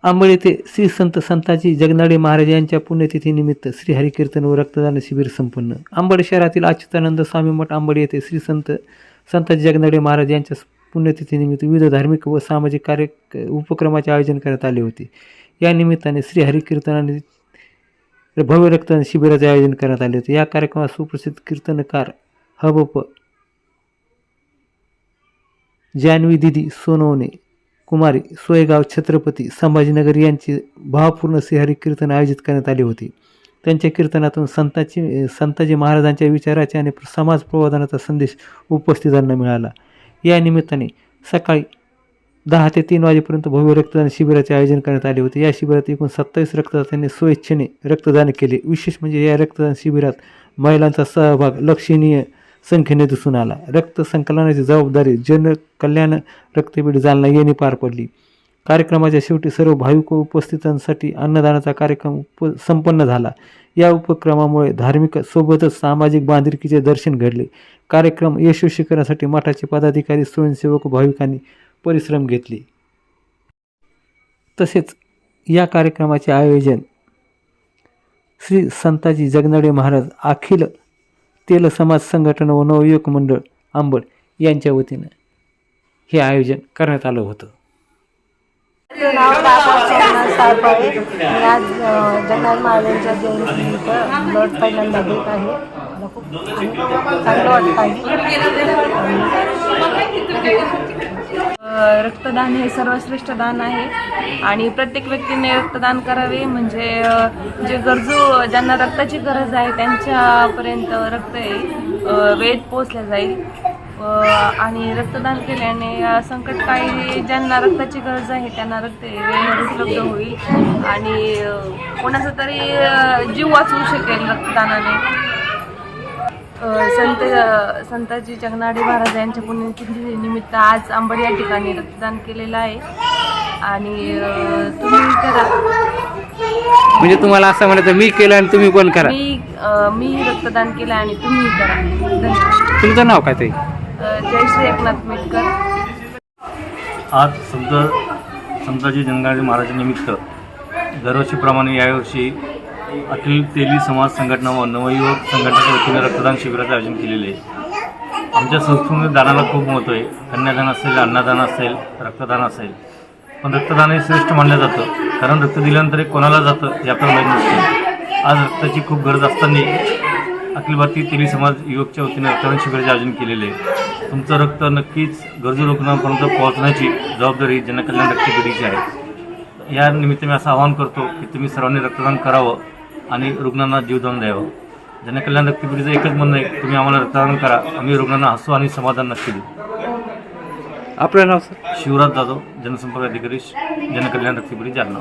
अंबड येथे श्री संत संताजी जगनाडे महाराज यांच्या पुण्यतिथीनिमित्त श्री हरिकीर्तन व रक्तदान शिबिर संपन्न. अंबड शहरातील अच्युतानंद स्वामी मठ अंबड येथे श्री संताजी जगनाडे महाराज यांच्या पुण्यतिथीनिमित्त विविध धार्मिक व सामाजिक उपक्रमाचे आयोजन करण्यात आले होते. या निमित्ताने श्री हरिकीर्तन आणि भव्य रक्तदान शिबिराचे आयोजन करण्यात आले होते. या कार्यक्रमात सुप्रसिद्ध कीर्तनकार हबप जानवी दिदी सोनवणे कुमारी सोयगाव छत्रपती संभाजीनगर यांचे भावपूर्ण श्रीहरी कीर्तन आयोजित करण्यात आले होते. त्यांच्या कीर्तनातून संताजी महाराजांच्या विचाराचे आणि समाज प्रबोधनाचा संदेश उपस्थितांना मिळाला. या निमित्ताने सकाळी 10 ते 3 वाजेपर्यंत भव्य रक्तदान शिबिराचे आयोजन करण्यात आले होते. या शिबिरात एकूण 27 रक्तदात्यांनी स्वइच्छेने रक्तदान केले. विशेष म्हणजे या रक्तदान शिबिरात महिलांचा सहभाग लक्षणीय संख्येने दिसून आला. रक्त संकलनाची जबाबदारी जनकल्याण रक्तपेढी जालना यांनी पार पडली. कार्यक्रमाच्या शेवटी सर्व भाविक उपस्थितांसाठी अन्नदानाचा कार्यक्रम संपन्न झाला. या उपक्रमामुळे धार्मिक सोबतच सामाजिक बांधिलकीचे दर्शन घडले. कार्यक्रम यशस्वी करण्यासाठी मठाचे पदाधिकारी स्वयंसेवक भाविकांनी परिश्रम घेतले. तसेच या कार्यक्रमाचे आयोजन श्री संताजी जगनाडे महाराज अखिल तेल समाज संघटना व नवयुवक मंडळ अंबड यांच्या वतीनं हे आयोजन करण्यात आलं होतं. नाव साहेब मी आज जगनाडे महाराजांच्या जयंतीनिमित्त ब्लड पहिल्यांदा देत आहे. मला खूप चांगलं वाटत आहे. रक्तदान हे सर्वश्रेष्ठ दान आहे आणि प्रत्येक व्यक्तीने रक्तदान करावे. म्हणजे जे गरजू ज्यांना रक्ताची गरज आहे त्यांच्यापर्यंत रक्त वेळेत पोचलं जाईल आणि रक्तदान केल्याने संकटकाळी ज्यांना रक्ताची गरज आहे त्यांना रक्त वेळेवर उपलब्ध होईल आणि कोणाचा तरी जीव वाचवू शकेल रक्तदानाने. संताजी जगनाडे महाराज यांच्या पुण्यतिथीनिमित्त आज अंबड या ठिकाणी रक्तदान केलेलं आहे आणि तुम्ही करा. म्हणजे तुम्हाला असं म्हणायचं मी केलं आणि तुम्ही पण करा. मी रक्तदान केलं आणि तुम्ही करा. धन्यवाद. तुमचं नाव काय ते? जयश्री एकनाथ मेटकर. आज संताजी जगनाडे महाराजांनिमित्त दरवर्षीप्रमाणे यावर्षी अखिल तेली समाज संघटना व नवयुवक संघटनेच्या वतीने रक्तदान शिबिराचं आयोजन केलेले आहे. आमच्या संस्कृतीमध्ये दानाला खूप महत्त्व आहे. कन्यादान असेल, अन्नदान असेल, रक्तदान असेल, पण रक्तदान हे श्रेष्ठ मानलं जातं. कारण रक्त दिल्यानंतर कोणाला जातं हे आपल्याला माहीत नसतं. आज रक्ताची खूप गरज असताना अखिल भारतीय तेली समाज युवकच्या वतीने रक्तदान शिबिराचे आयोजन केलेले आहे. तुमचं रक्त नक्कीच गरजू लोकांपर्यंत पोहोचण्याची जबाबदारी जनकल्याण रक्तपेढीची आहे. या निमित्त मी असं आवाहन करतो की तुम्ही सर्वांनी रक्तदान करावं आणि रुग्णांना जीवदान द्यावं. जनकल्याण रक्तपेढीचं एकच म्हणणं आहे, तुम्ही आम्हाला रक्तदान करा, आम्ही रुग्णांना हसू आणि समाधान नक्की देऊ. आपलं नाव सर? शिवराज जाधव, जनसंपर्क अधिकारी, जनकल्याण रक्तपेढी जालना.